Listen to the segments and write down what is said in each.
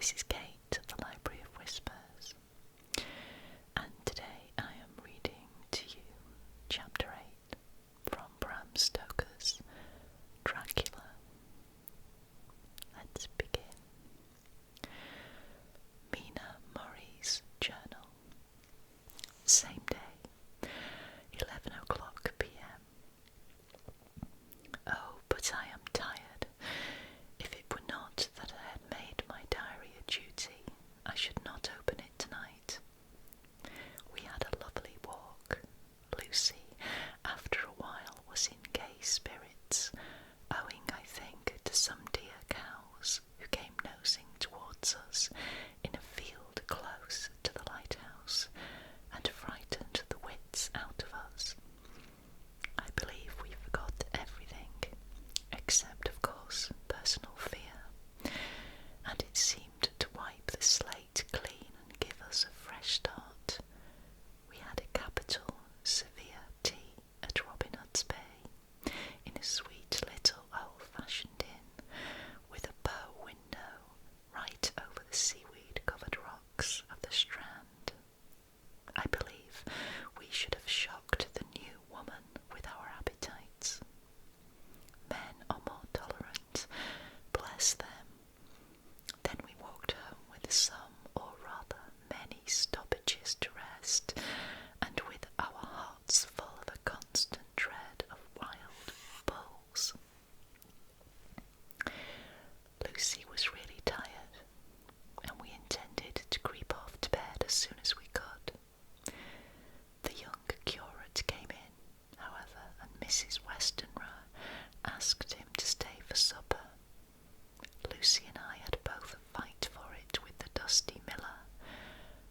This is Kate at the Library of Whispers, and today I am reading to you Chapter 8 from Bram Stoker's Dracula. Let's begin. Mina Murray's Journal. Same day, 11 o'clock p.m. Oh, but I am tired. If it were not that I had made my diary a duty, I should not open it tonight. We had a lovely walk. Lucy, after a while, was in gay spirits, owing, I think, to some dear cows who came nosing towards us in a field close to the lighthouse, and frightened the wits out of us. I believe we forgot everything, except, of course, personal fear, and it seemed to wipe the slate clean and give us a fresh start. We had a capital, severe tea at Robin Hood's Bay, in a sweet little old-fashioned inn, with a bow window right over the seaweed-covered rocks of the Strand. I believe we should have shocked the new woman with our appetites. Men are more tolerant, bless them. Then we walked home with some, or rather many, stoppages to rest, and with our hearts full of a constant dread of wild bulls. Lucy was really tired, and we intended to creep off to bed as soon as we could. The young curate came in, however, and Mrs. Westenra asked him to stay for supper. Lucy and I had both a fight for it with the dusty miller.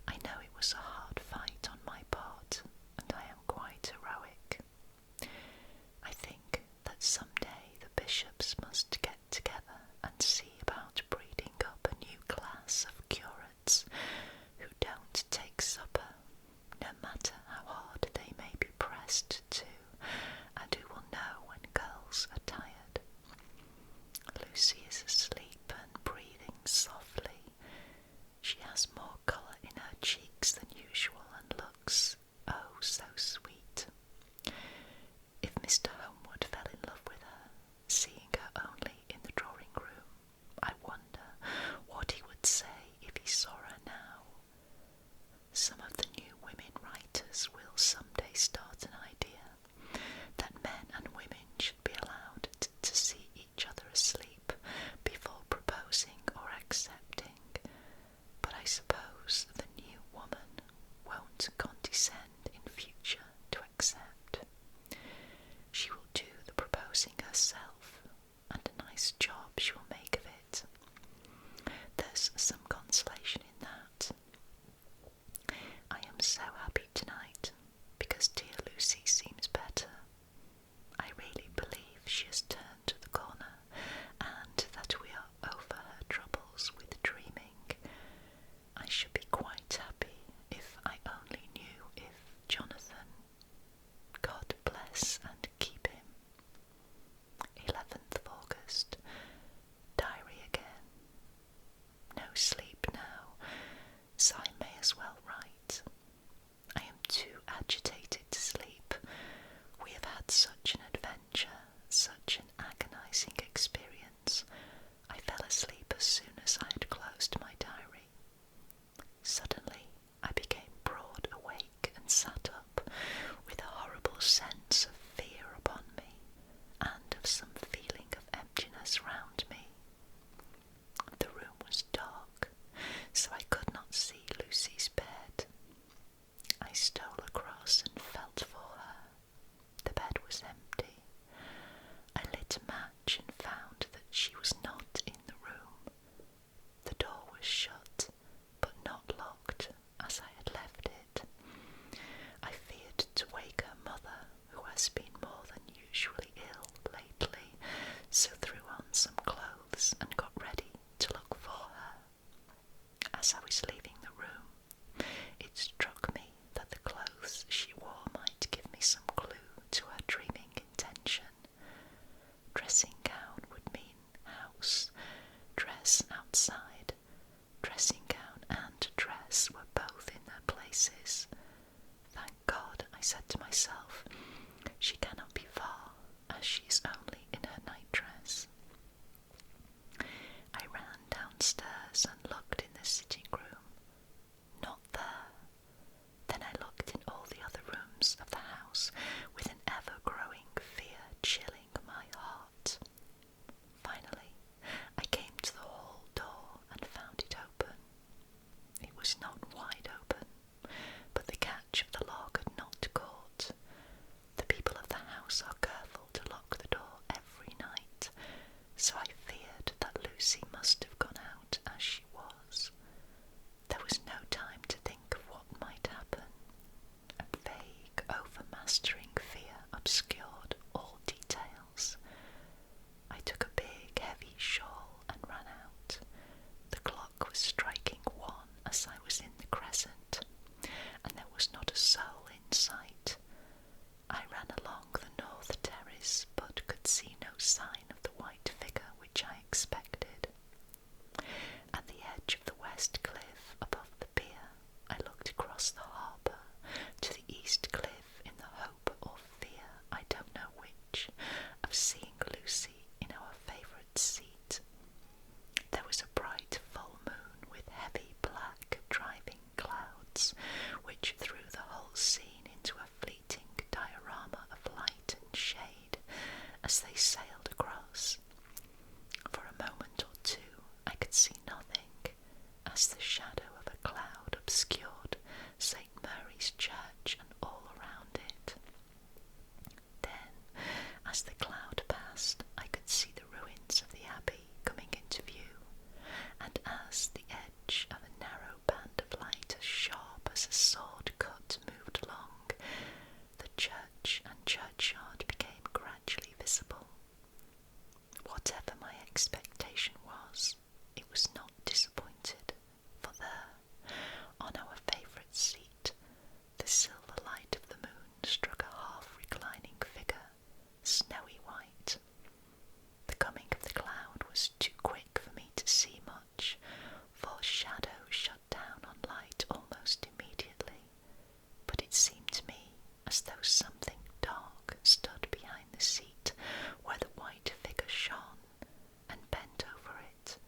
I know it was a hard fight on my part, and I am quite heroic. I think that some day the bishops must get together and see about breeding up a new class of curates who don't take supper, no matter how hard they may be pressed to, and who will know when girls are tired. Lucy is asleep and breathing softly. She has more colour in her cheeks than usual and looks, oh, so sweet. If Mr. Homewood fell in love with her, seeing her only in the drawing room, I wonder what he would say if he saw her now. Some of the new women writers will some day start an idea that men and women should be allowed to see each other asleep before proposing or accepting, but I suppose the new woman won't condescend in future to accept. She will do the proposing herself, and a nice job she will make of it. There's some consolation in that. I am so happy tonight, because dear Lucy seems better. I really believe she has turned the corner, and that we are over her troubles with dreaming. I should be quite happy if I only knew if Jonathan, God bless and keep him. 11th of August. Diary again. No sleep now, so I may as well write. I am too agitated to sleep. We have had such an adventure, such an agonizing experience. I fell asleep as soon as I had closed my diary. Suddenly I became broad awake and sat up, with a horrible sense of fear upon me, and of some feeling of emptiness round me. The room was dark, so I could not see Lucy's bed. I stole across and felt for her. The bed was empty. I lit a match and found that she was not in the room. The door was shut, but not locked, as I had left it. I feared to wake her mother, who has been more than usually ill lately, so threw on some clothes and got ready to look for her. As I was leaving the room, it struck me that the clothes she wore might give me some clue to her dreaming intention. Dressing gown would mean house, dress outside, dress expected. At the edge of the west cliff above the pier, I looked across the harbour to the east cliff in the hope or fear, I don't know which, of seeing Lucy in our favourite seat. There was a bright full moon with heavy black driving clouds, which threw the whole scene into a fleeting diorama of light and shade as they sailed across. For a moment or two I could see nothing, as the shadow of a cloud obscured St. Mary's Church and all around it. Then, as the cloud passed, I could see the ruins of the abbey coming into view, and as the edge of a narrow band of light as sharp as a sword cut moved along, the church and churchyard became gradually visible. Whatever my expectation was, it was not disappointed, for there, on our favourite seat, the silver light of the moon struck a half-reclining figure, snowy white. The coming of the cloud was too quick for me to see much, for shadow shut down on light almost immediately, but it seemed to me as though something dark stood behind the seat where the white figure shone, and bent over it.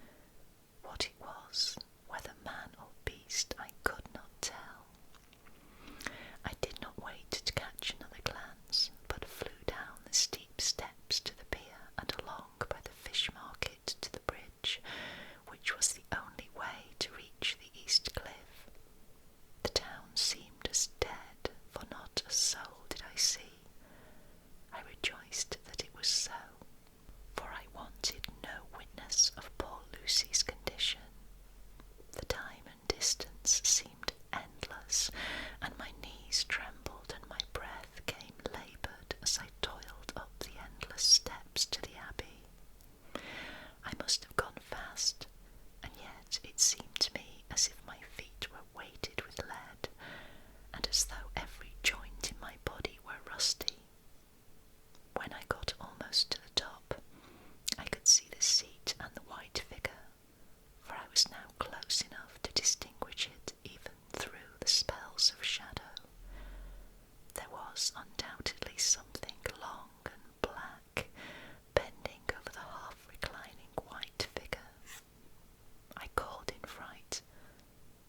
What it was, whether man or beast, I could not tell. I did not wait to catch another glance, but flew down the steep steps to the pier and along by the fish market to the bridge, which was the only way to reach the east cliff. The town seemed as dead, for not a soul did I see. I rejoiced that it was so, for I wanted no witness of poor Lucy's condition. The time and distance seemed endless, and my knees trembled and my breath came laboured as I toiled up the endless steps to the abbey. I must have gone fast, and yet it seemed to me as if my feet were weighted with lead, and as though every joint in my body were rusty. When I got almost to the top, I could see the seat and the white figure, for I was now close enough to distinguish it even through the spells of shadow. There was undoubtedly something long and black bending over the half-reclining white figure. I called in fright,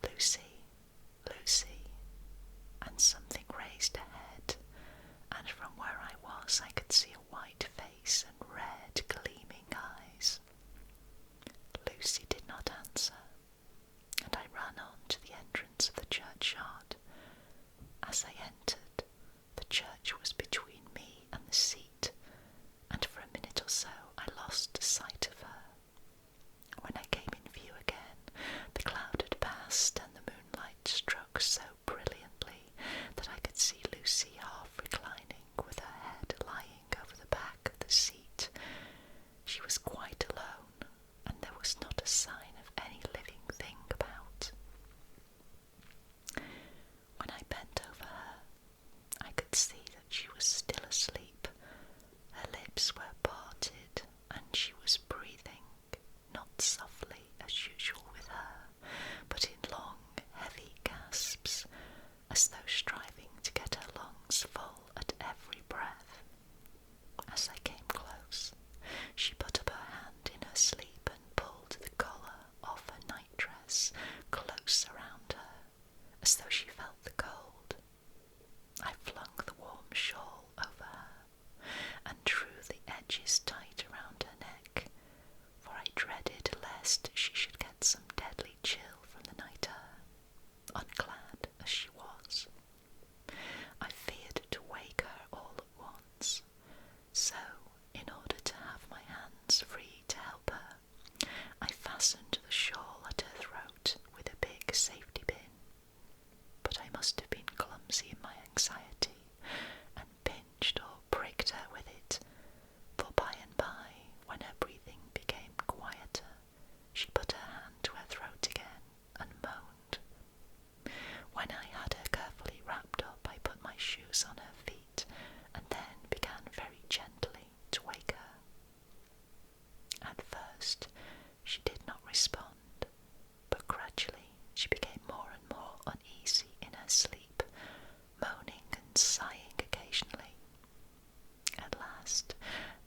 "Lucy, Lucy," and something raised a head, and from where I was I could see a white face and red gleaming eyes. Lucy did not answer, and I ran on to the entrance of the churchyard. As I entered, the church was between me and the seat, and for a minute or so I lost sight of her. When I came in view again, the cloud had passed and the moonlight struck so brilliantly that I could see Lucy half reclining with her head lying over the back of the seat. She was quite alone, and there was not a sign of any living thing about. When I bent over her, I could see that she was still asleep. Her lips were parted, and she was breathing, not softly as usual with her, but in long, heavy gasps, as though striving to get her lungs full at every breath. As I came close, she put up her hand in her sleep and pulled the collar off her nightdress close around her, as though she felt the cold. I flung the warm shawl over her and drew the edges tight around her neck, for I dreaded lest she should get some deadly chill from the night air, unclad as she was. I feared to wake her all at once, so, in order to have my hands free to help her, I fastened the shawl at her throat with a big safety pin. But I must have been clumsy in my anxiety, and pinched or pricked her with it, for by and by, when her breathing became quieter, she put her hand to her throat again and moaned. When I had her carefully wrapped up, I put my shoes on her feet, and then began very gently to wake her. At first first, she did not respond, but gradually she became more and more uneasy in her sleep, moaning and sighing occasionally. At last,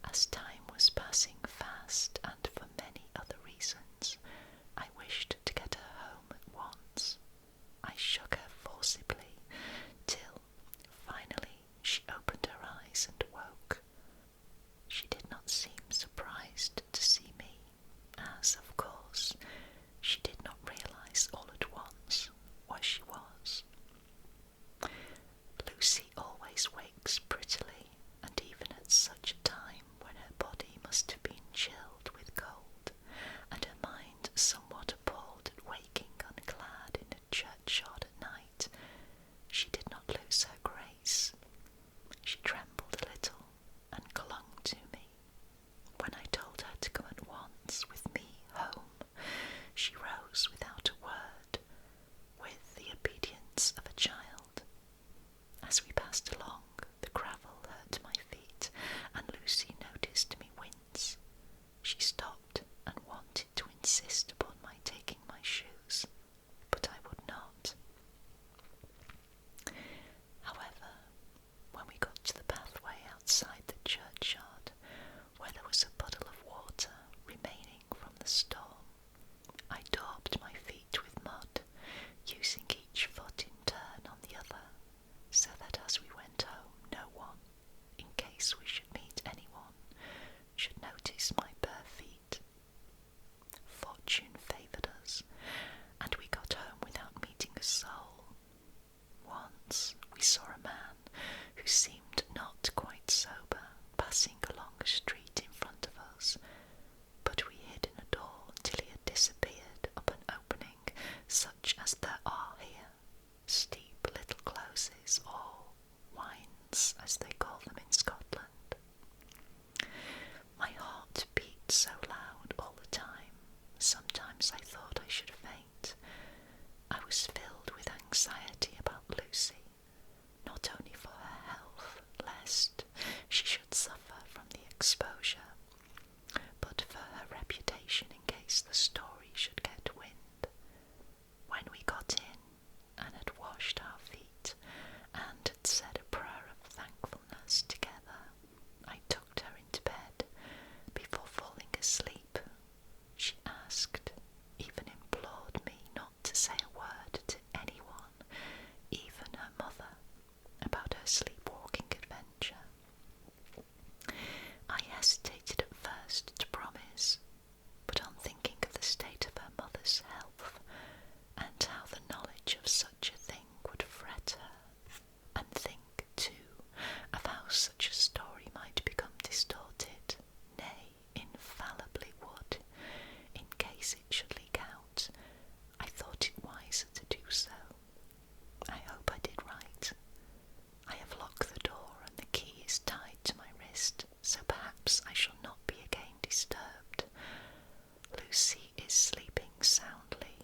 as time was passing fast and for many other reasons, I wished to get her home at once. I shook her forcibly, till, finally, she opened her eyes and woke. She did not seem surprised to see me, as, of course, she did not realise all at once where she was. Lucy always wakes prettily, and even at such a time when her body must have been chilled with cold, and her mind somewhat appalled at waking unclad in a churchyard at night, she did not lose her grace. She trembled a little and clung to me. When I told her to come at once with me home, she rose without a word, with the obedience of a child. As we passed along, the gravel hurt my feet, and Lucy noticed me wince. She stopped and wanted to insist upon my taking my shoes, but I would not. However, when we got to the pathway outside the churchyard, where there was a puddle of water remaining from the storm, I daubed my feet with mud, using each foot in turn on the other, so that as we went home no one, in case we should meet anyone, should notice my bare feet. Fortune favoured us, and we got home without meeting a soul. Once we saw a man who seemed not quite sober passing along a street in front of us, but we hid in a door till he had disappeared up an opening such as there are here, steep little closes, or wynds as they call them in Scotland. My heart beat so loud all the time, sometimes I thought I should faint. I was filled with anxiety about Lucy, not only for her health, lest she should suffer from the exposure, but for her reputation in case the story should get wind. When we got in and had washed our feet and had said a prayer of thankfulness together, I tucked her into bed. Before falling asleep, she asked, even implored me not to say a word to anyone, even her mother, about her sleepwalking adventure. I hesitated at first to promise, but on thinking of the state of her mother's health, and how the knowledge of such a thing would fret her, and think, too, of how such a story might become distorted, nay, infallibly would, in case it should leak out, I thought it wiser to do so. I hope I did right. I have locked the door and the key is tied to my wrist, so perhaps I shall not be again disturbed. Lucy is sleeping soundly.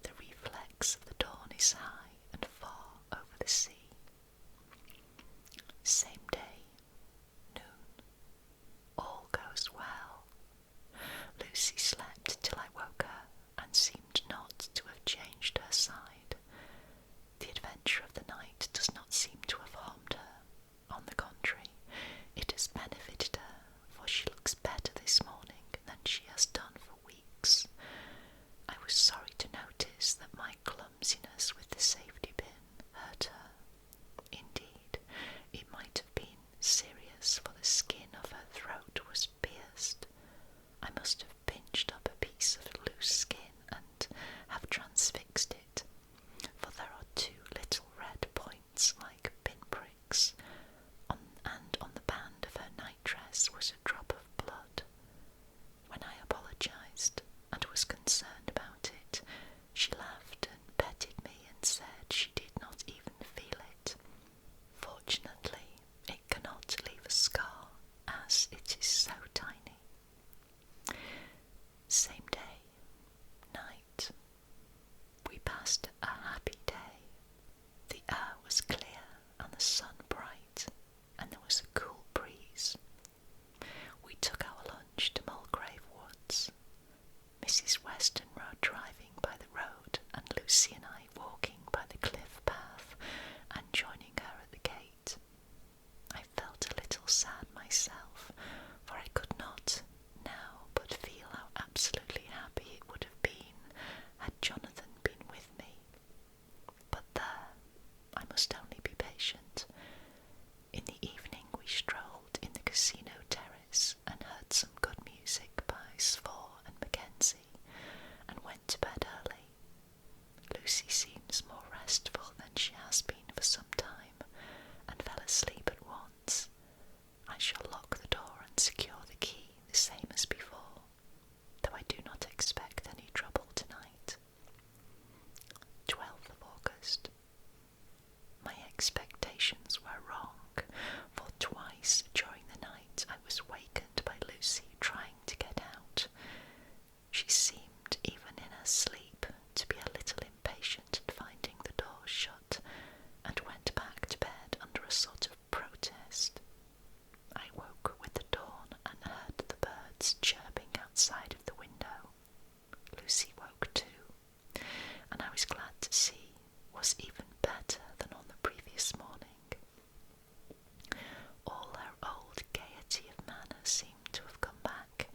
The reflex of the dawn is high and far over the sea. Same day, noon. All goes well. Lucy slept till I woke her, and seemed not to have changed her side. The adventure of the night does not seem to have harmed her. On the contrary, it has benefited her, for she looks better this morning than she has done for weeks, She seemed, even in her sleep, to be a little impatient at finding the door shut, and went back to bed under a sort of protest. I woke with the dawn and heard the birds chirping outside of the window. Lucy woke too, and I was glad to see was even better than on the previous morning. All her old gaiety of manner seemed to have come back,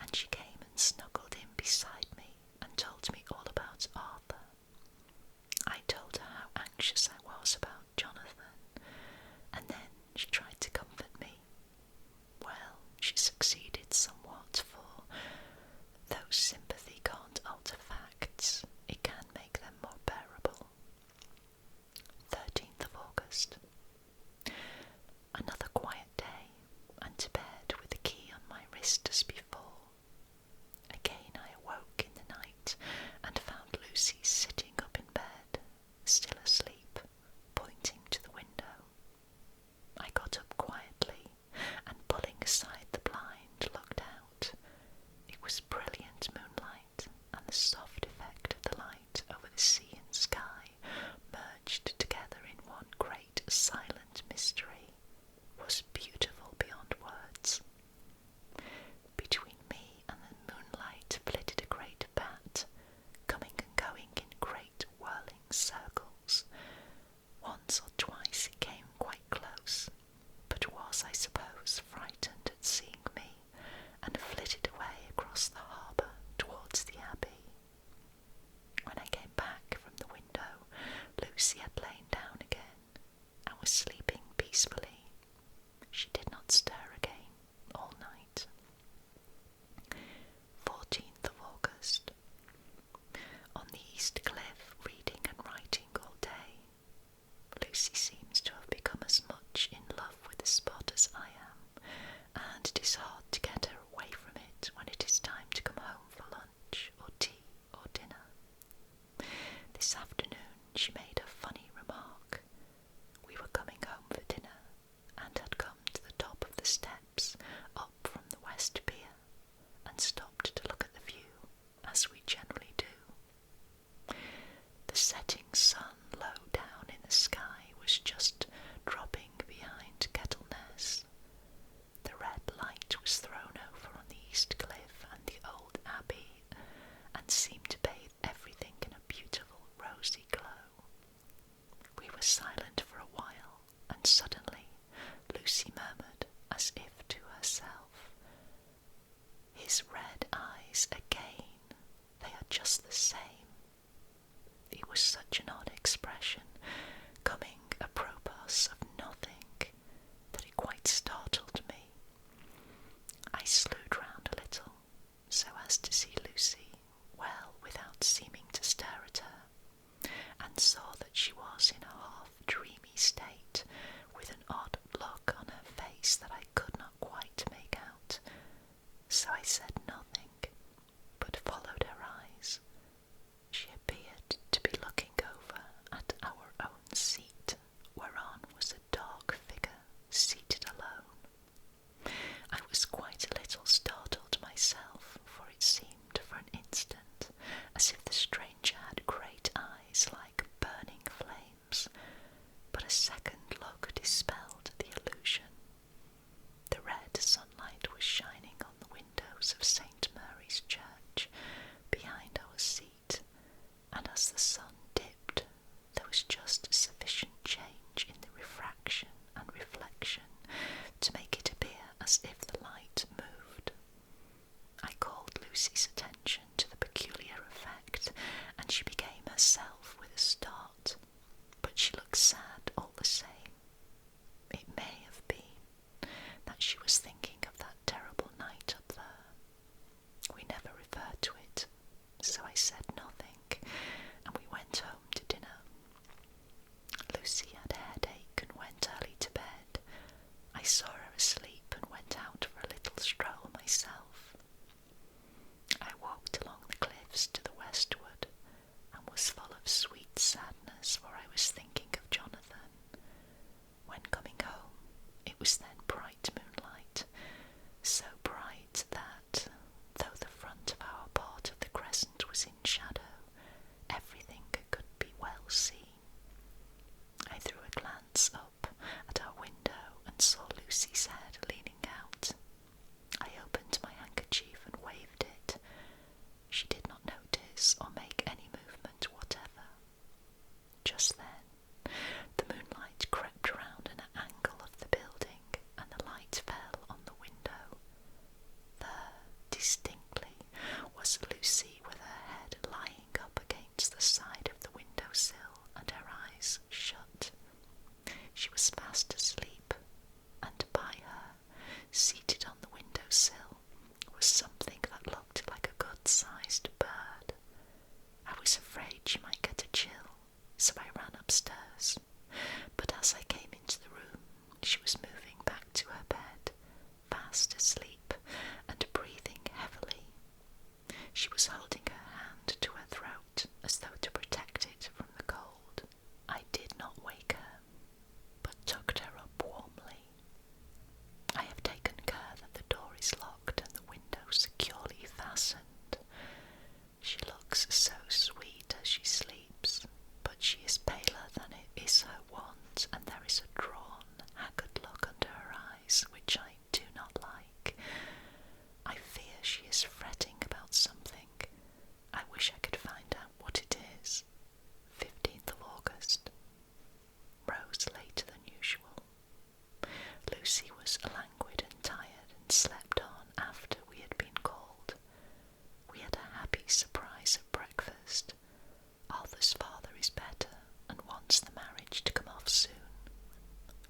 and she came and snuggled in beside me and told me all about Arthur. I told her how anxious I was about Jonathan, and then she tried to comfort me. Well, she succeeded somewhat, for though sympathy can't alter facts, it can make them more bearable. 13th of August. Another quiet day, and to bed with the key on my wrist as before. Again I awoke in the night and found Lucy sitting up in bed, still asleep, pointing to the window. I got up quietly and, pulling aside the blind, looked out. It was brilliant moonlight, and the soft effect of the light over the sea and sky, merged together in one great silent mystery, was beautiful beyond words. Between me and the moonlight flitted a great bat, coming and going in great whirling circles. Once or twice it came quite close, but was, I suppose, frightened at seeing me, and flitted away across the harbour towards the abbey. When I came back from the window, Lucy had lain down again, and was sleeping peacefully. She did not stir again all night. 14th of August. On the East Cliff, reading and writing all day. Lucy seems to have become as much in love with the spot as I am, and it is hard to get her away from it when it is time to come home for lunch or tea or dinner. This afternoon she made a funny remark. We were coming home for dinner, and had come to the top of the steps up from the West Pier, and stopped to look at the view, as we generally do. The setting sun low down in the sky was just dropping behind Kettleness. The red light was thrown over on the East Cliff and the old abbey, and seemed to bathe everything in a beautiful rosy glow. We were silent for a while, and suddenly Lucy murmured, as if to herself, "His red eyes again, they are just the same." It was such an odd expression, coming apropos of nothing, that it quite startled me. I slewed round a little, so as to see Lucy, well without seeming to stare at her, and saw that she was in a half-dreamy state, with an odd look on her face that I could not quite make out. So I said nothing, but followed her eyes. She appeared to be looking over at our own seat, whereon was a dark figure seated alone. I was quite a little startled myself, for it seemed for an instant as if the stranger had great eyes like burning flames, but a second look dispelled the illusion. The red sunlight was shining on the windows of St. Mary's Church behind our seat, and as the sun dipped, there was just sufficient change in the refraction and reflection to make it appear as if the light moved. I called Lucy's attention to the peculiar effect, and she became herself with a start, but she looked sad all the same. It may have been that she was thinking of that terrible night up there. We never referred to it, so I said nothing, and we went home to dinner. Lucy had a headache and went early to bed. I saw her asleep and went out for a little stroll myself. I walked along the cliffs to the westward, and was full of sweet sadness, for I was thinking of Jonathan. When coming home, it was then bright moonlight, so bright that, though the front of our parlour was afraid she might get a chill, so I ran upstairs, but as I came into the room, she was moving back to her bed, fast asleep and breathing heavily. She was holding her hand to her throat as though to protect it from the cold. I did not wake her, but tucked her up warmly. I have taken care that the door is locked and the window securely fastened. She looks so sweet as she sleeps, but she is paler than it is her wont, and there is a drawn, haggard look under her eyes which I do not like. I fear she is fretting about something. I wish I could find out what it is. 15th of August. Rose later than usual. Lucy was languid and tired and slept on after we had been called. We had a happy surprise at breakfast. Arthur's father is better and wants the marriage to come off soon.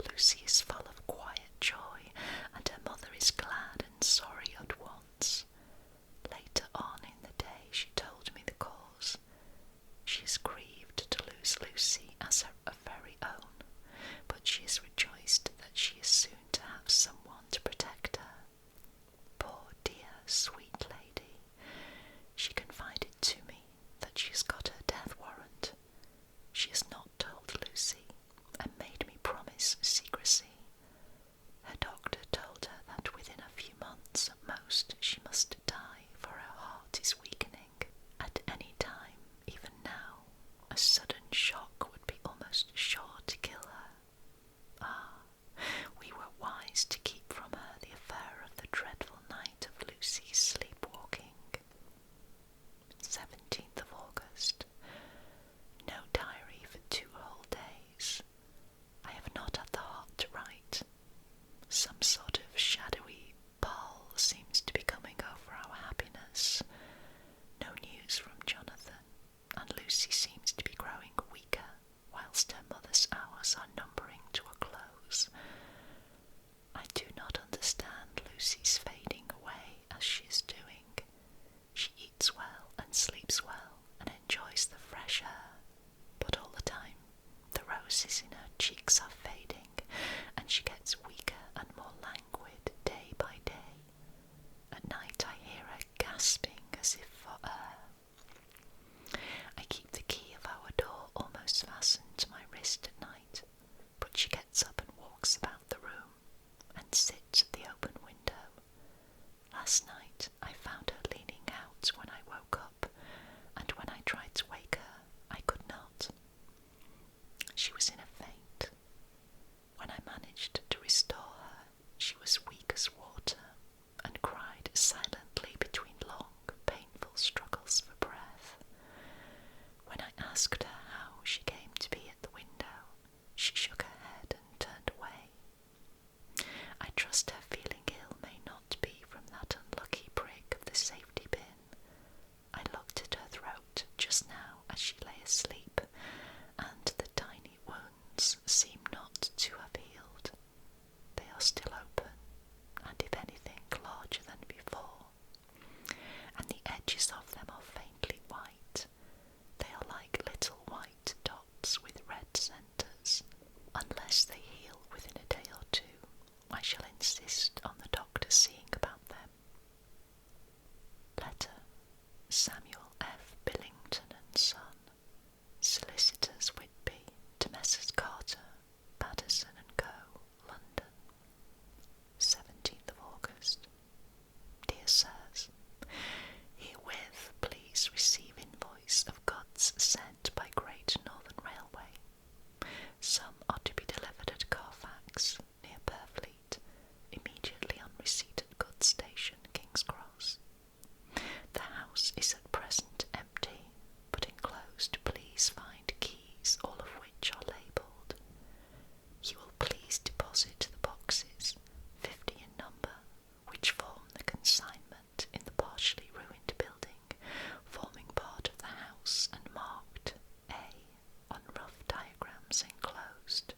Lucy is full of quiet joy, and her mother is glad and sorry at once. Later on in the day she told me the cause. She is grieved to lose Lucy as her very own, but she is rejoiced that she is soon to have someone to protect her. Poor dear sweet lady, she confided to me that she has got her death warrant. She has not told Lucy, and made me promise secrecy. Her doctor told her that within a few months at most she must die, for her heart is weakening. At any time, even now, a sudden shock would be almost sure to kill her. Ah, we were wise to keep from her the affair of the dreadful night of Lucy's sleepwalking. 17th of August. No diary for 2 whole days. I have not had the heart to write. Some sort of shadowy pall seems to be coming over our happiness. No news from Jonathan, and Lucy seems to be growing weaker, whilst her mother's hours are numbering to a close. I do not understand Lucy's fading away as she is doing. She eats well and sleeps well and enjoys the fresh air, but all the time the roses in her cheeks are fading, and she gets weaker and more languid day by day. At night I hear her gasping as if for air. I keep the key of our door almost fastened to my wrist at night, but she gets up and walks about the room, and sits at the open window. Last night I found her leaning out when I woke up, and when I tried to wake her, I could not. She was in a faint. When I managed to restore her, she was weak as water, and cried silently between long, painful struggles for breath. When I asked her how she came to be at the window, she shook her head and turned away. I trust her feeling ill may not be from that unlucky prick of the safety pin. I looked at her throat just now as she lay asleep, and the tiny wounds seem not to have healed. They are still open, and if anything larger than before, and the edges of them are faintly white. They are like little white dots with red centres. Unless they heal within a day or 2, I shall insist on the doctor seeing about them. Letter: Samuel F. Billington and Son, Solicitors, Whitby, to Messrs. Carter, Patterson and Co., London. 17th of August. Dear Sirs, herewith please receive invoice of goods sent by Great Northern Railway. Some are to be delivered at Carfax, near Purfleet, immediately on receipt at goods station, King's Cross. The house is at present empty, but enclosed please find keys, all of which are labelled. You will please deposit the boxes, 50 in number, which form the consignment in the partially ruined building, forming part of the house and marked A on rough diagrams enclosed.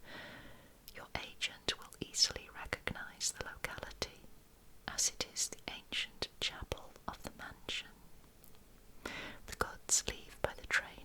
Your agent will easily recognise the locality, as it is the ancient chapel of the mansion. The goods leave by the train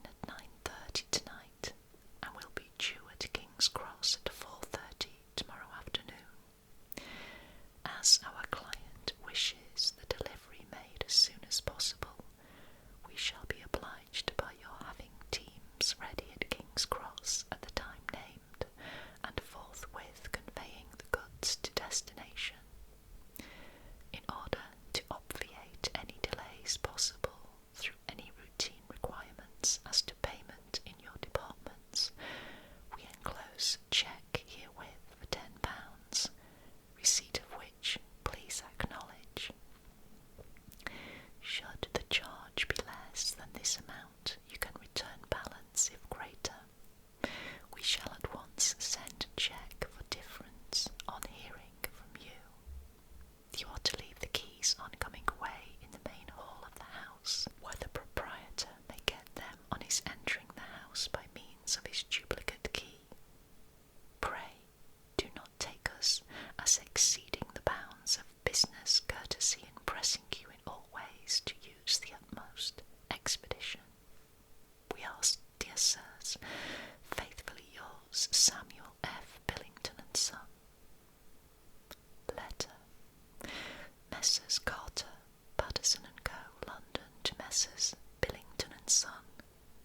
Messrs. Billington and Son,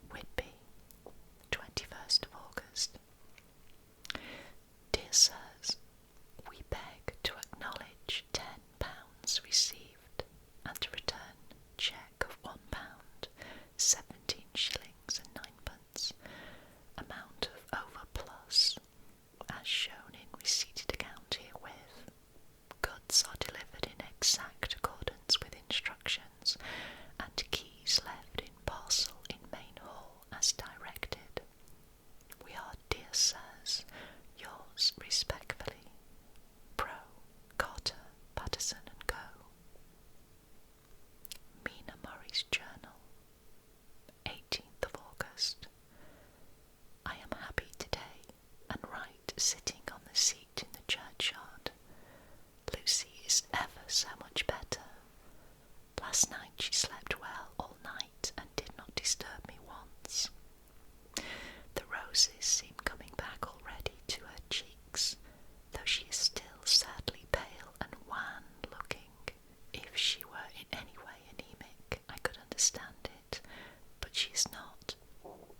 Whitby, 21st of August. Dear Sirs, we beg to acknowledge £10 received and to return cheque of £1, 17 shillings and 9pence, amount of overplus, as shown in receipted account herewith. Goods are delivered in exact accordance with instructions, and keys left in parcel in main hall as directed. We are, dear sirs, yours respectfully, Pro. Carter, Patterson and Co. Mina Murray's Journal, 18th of August. I am happy today, and right sitting on the seat in the churchyard. Lucy is ever so much better. Last night she slept well all night and did not disturb me once. The roses seem coming back already to her cheeks, though she is still sadly pale and wan looking. If she were in any way anemic, I could understand it, but she is not.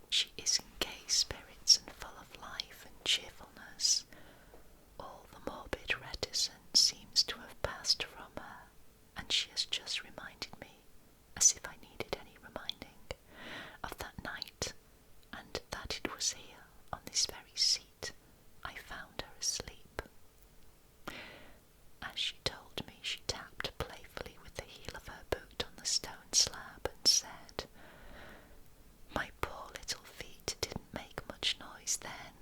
She is in gay spirits and full of life and cheerfulness. All the morbid reticence seems to have passed from her, and she has just reminded me, as if I needed any reminding, of that night, and that it was here, on this very seat, I found her asleep. As she told me, she tapped playfully with the heel of her boot on the stone slab and said, "My poor little feet didn't make much noise then.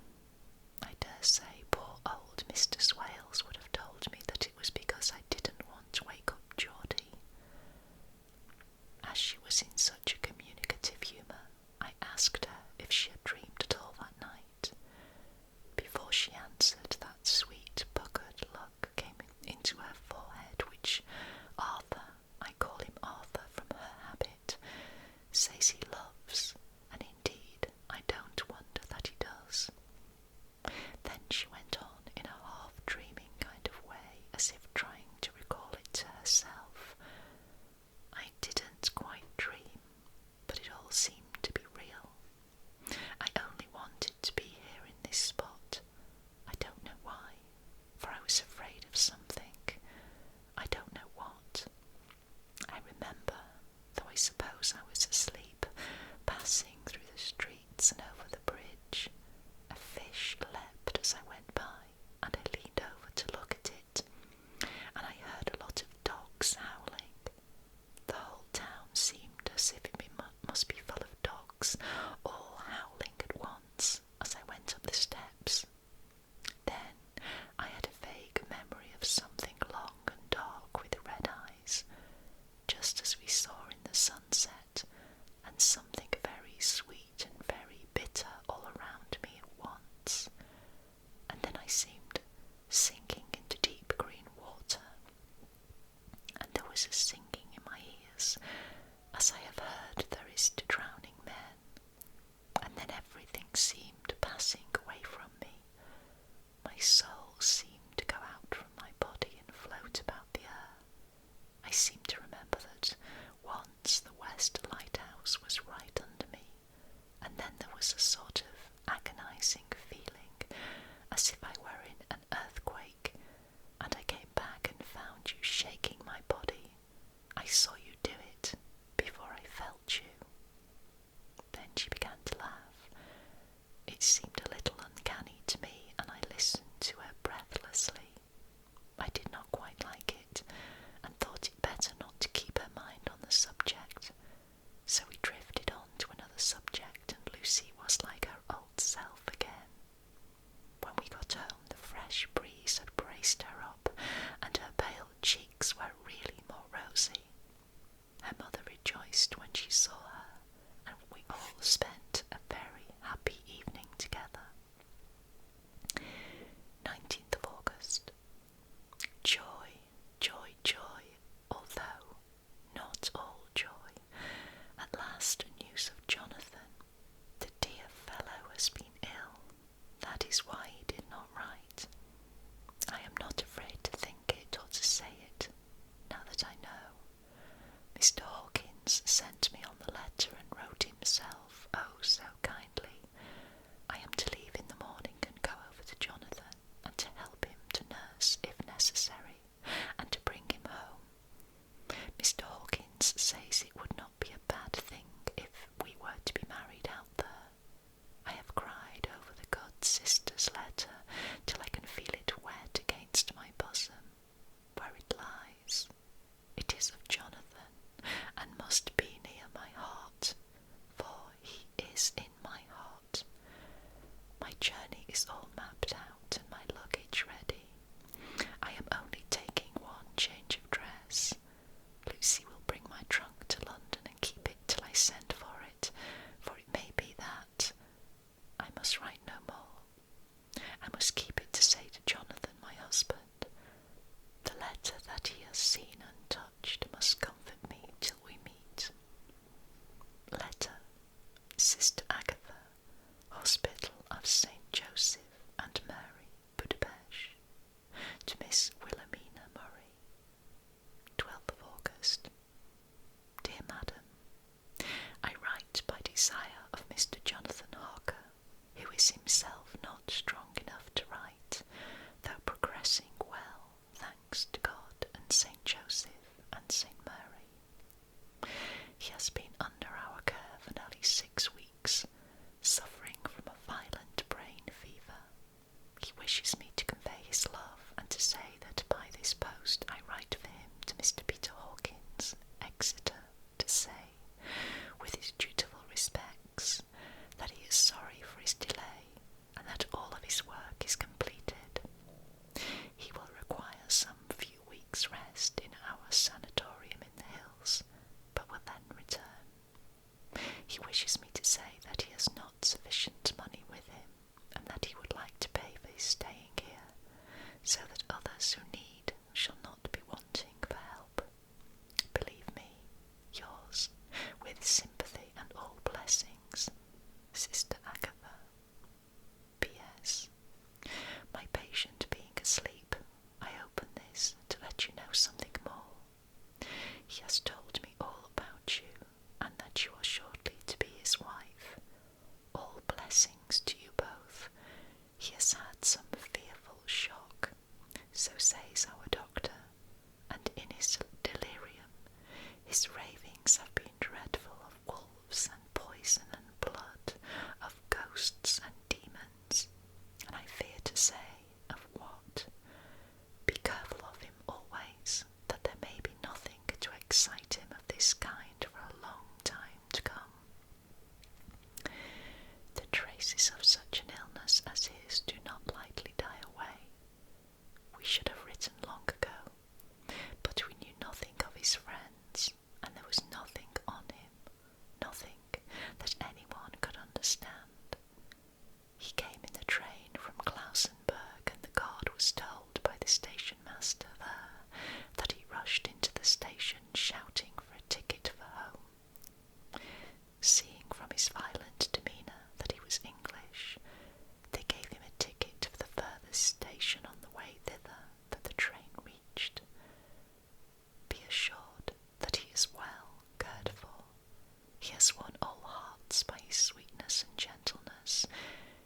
I dare say poor old Mr. Swales would have told me that it was because I didn't want to wake up Geordie." As she was in such a communicative humour, I asked her if she had dreamed at all that night. Before she answered, that sweet puckered look came into her forehead, which Arthur, I call him Arthur from her habit, says he loves, and indeed I don't wonder that he does. Then she went on in a half-dreaming kind of way, as if trying to recall it to herself. I didn't quite dream, but it all seemed to be real. I only wanted to be here in this spot. I don't know why, for I was afraid of something. I don't know what. I remember, though I suppose I was asleep, passing through the streets and over the bridge. A fish leapt as I went by, and I leaned over to look at it, and I heard a lot of dogs howling. The whole town seemed as if it must be full of dogs, all howling at once, as I went up the steps. Then I had a vague memory of something long and dark with red eyes, just as we saw in the sunset, and something very sweet and very bitter all around me at once. And then I seemed sinking into deep green water, and there was a singing in my ears, as I have heard there is to drowning men, and then everything seemed passing away from me. My soul seemed to go out from my body and float about the air. I seem to remember that once the West Lighthouse was right under me, and then there was a sort of agonizing feeling, as if I were in an earthquake, and I came back and found you shaking my body. I saw you do it before I felt you. desire of Mr. Jonathan Harker, who is himself not strong enough to write, though progressing well, thanks to God and St. Joseph and St. Mary. He has been under our care for nearly 6 weeks, suffering from a violent brain fever. He wishes me to convey his love and to say that by this post I write for him to Mr. Peter Hawkins, Exeter, to say, with his dutiful respects, that he is sorry for his delay and that all of his work is completed. He will require some few weeks' rest in our sanatorium in the hills, but will then return. He wishes me to say that he has not sufficient money with him, and that he would like to pay for his staying here, so that others who need shall not be wanting for help. Believe me, yours, with sympathy and all blessings, Sister Agatha. P.S. My patient being asleep, I open this to let you know something more. He has told me all about you, and that you are shortly to be his wife. All blessings to you both. He has had some fearful shock, so says our doctor, and in his delirium his ravings have been dreadful of wolves and poison and blood, of ghosts and demons, and I fear to say of what. Be careful of him always, that there may be nothing to excite him of this kind for a long time to come. The traces of such an illness as his do not lightly die away. We should have written long ago, but we knew nothing of his friends, and there was nothing on him, nothing that anyone could understand. He came in the train from Klausenburg, and the guard was told by the station master there that he rushed into the station shouting for a ticket for home. Seeing from his violent demeanour that he was English, they gave him a ticket for the furthest station on the way thither that the train reached. Be assured that he is well cared for. He has won all hearts by his sweetness and gentleness.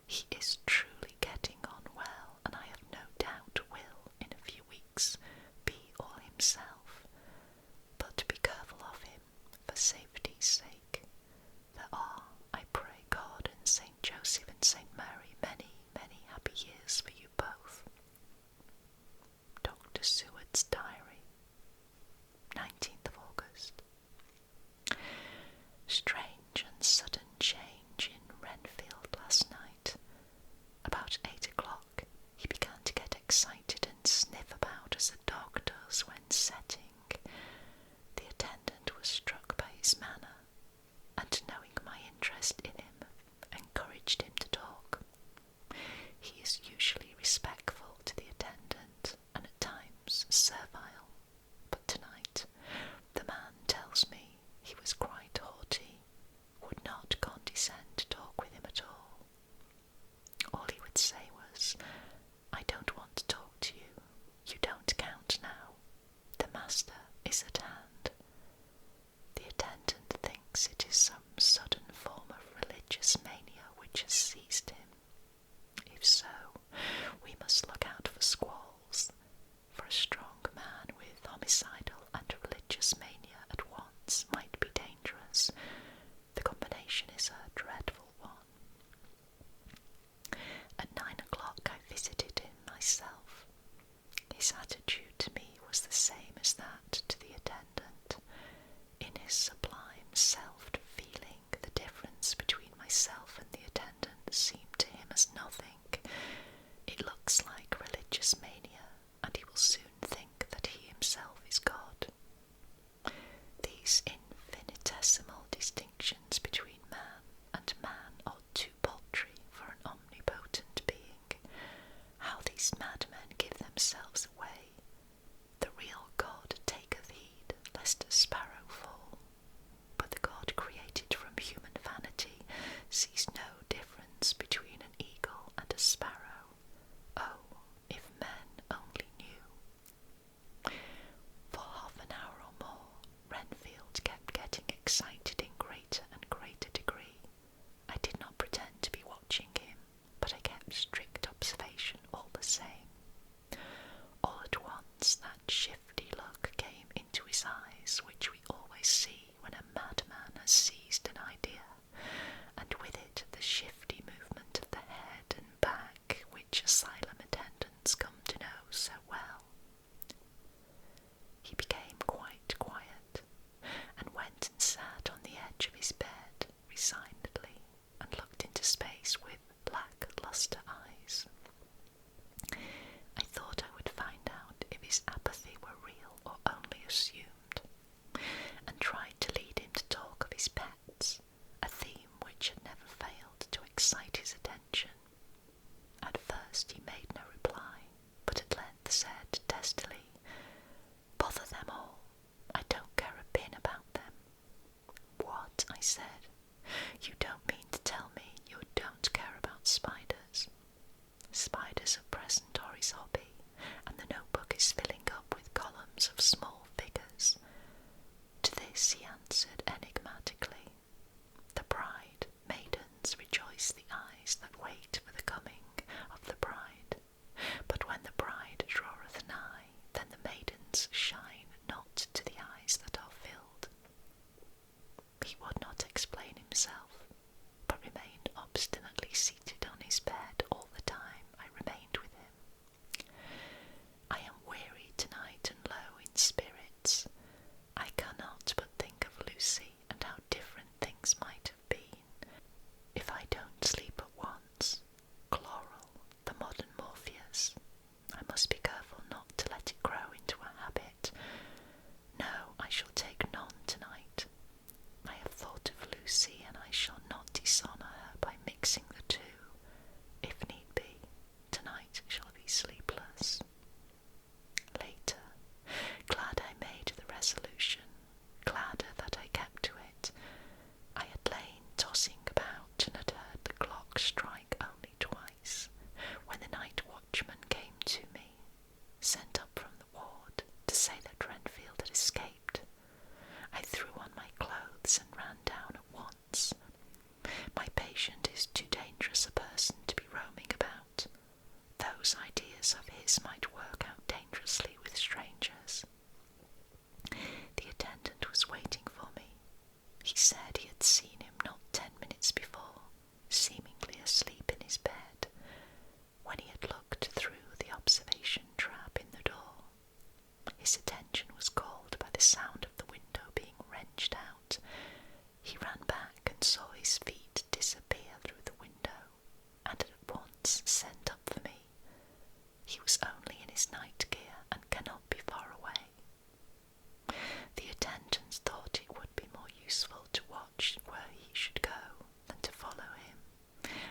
He is truly getting on well, and I have no doubt will, in a few weeks, be all himself. But be careful of him, for safety's sake. There are, I pray God and St. Joseph and St. Mary, many, many happy years for you both. Dr. Seward's Diary, 19th of August. Strange and sudden change in Renfield last night. About 8 o'clock he began to get excited and sniff about as a dog does when setting. The attendant was struck by his manner, and knowing my interest in him, encouraged him to talk. He is usually respectful to the attendant, and at times servile, but tonight the man tells me he was quite haughty, would not condescend to talk with him at all. All he would say was, "I don't want to talk to you. You don't count now. The master is at hand." The attendant thinks it is some sudden form of religious mania which has seized him. If so, we must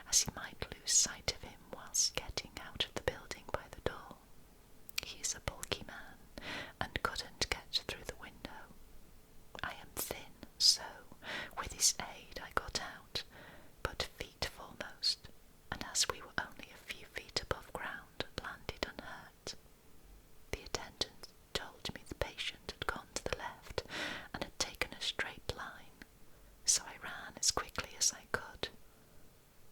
as he might lose sight of him whilst getting out of the building by the door. He is a bulky man, and couldn't get through the window. I am thin, so, with his aid, I got out, but feet foremost, and as we were only a few feet above ground, landed unhurt. The attendant told me the patient had gone to the left and had taken a straight line, so I ran as quickly as I could.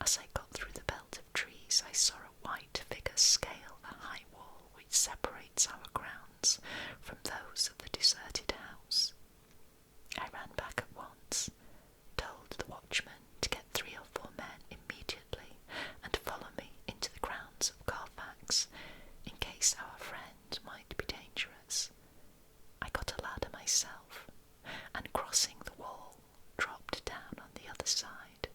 As I got through the belt of trees, I saw a white figure scale the high wall which separates our grounds from those of the deserted house. I ran back at once, told the watchman to get 3 or 4 men immediately and follow me into the grounds of Carfax, in case our friend might be dangerous. I got a ladder myself, and crossing the wall, dropped down on the other side.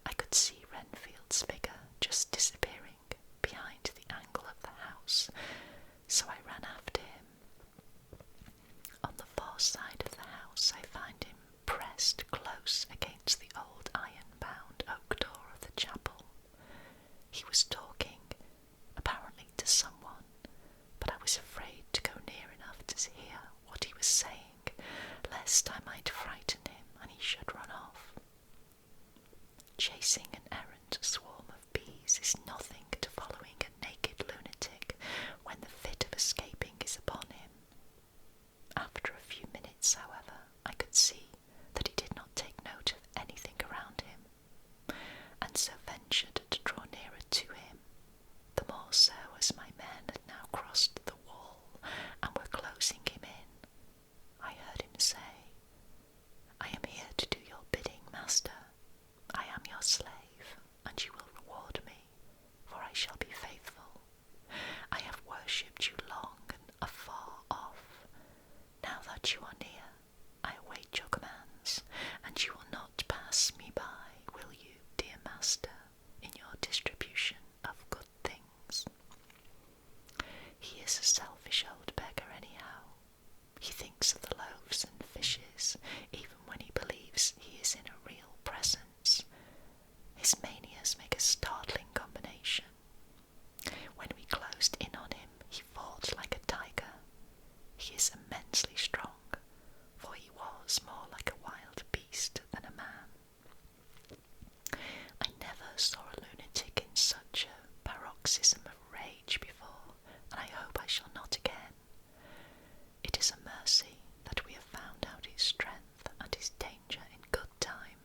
I could see Renfield's figure just disappearing behind the angle of the house, so I ran after him. On the far side of the house I find him pressed close against the old iron-bound oak door of the chapel. He was talking, apparently to someone, but I was afraid to go near enough to hear what he was saying, lest I might frighten him and he should run off. Chasing an errant swarm of bees is nothing to following a naked lunatic when the fit of escaping is upon him. After a few minutes, however, I could see that he did not take note of anything around him, and so ventured to draw nearer to him, the more so as my men had now crossed the wall and were closing him in. I heard him say, "I am here to do your bidding, master. I am your slave, and you will reward me, for I shall be faithful. I have worshipped you long and afar off. Now that you are near, I await your commands, and you will not pass me by, will you, dear master, in your distribution of good things?" He is a selfish old beggar anyhow. He thinks of the loaves and fishes, even when he believes he is in a real presence. His manias make a startling combination. When we closed in on him, he fought like a tiger. He is immensely strong, for he was more like a wild beast than a man. I never saw a lunatic in such a paroxysm of rage before, and I hope I shall not again. It is a mercy that we have found out his strength and his danger in good time.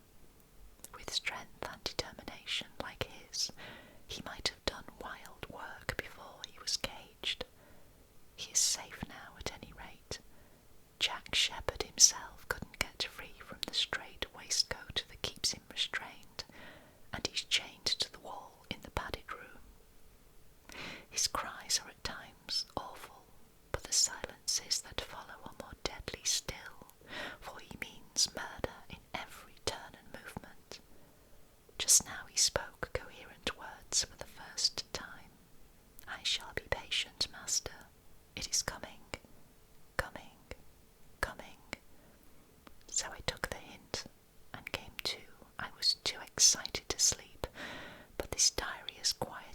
With strength and determination like his, he might have done wild work before he was caged. He is safe now at any rate. Jack Shepherd himself couldn't get free from the straight waistcoat that keeps him restrained, and he's chained to the wall in the padded room. His cries are at times awful, but the silences that follow are more deadly still, for he means murder in every turn and movement. Just now he spoke coherent words for the first time. "I shall be patient, master. It is coming, coming, coming." So I took the hint and came to. I was too excited to sleep, but this diary has quieted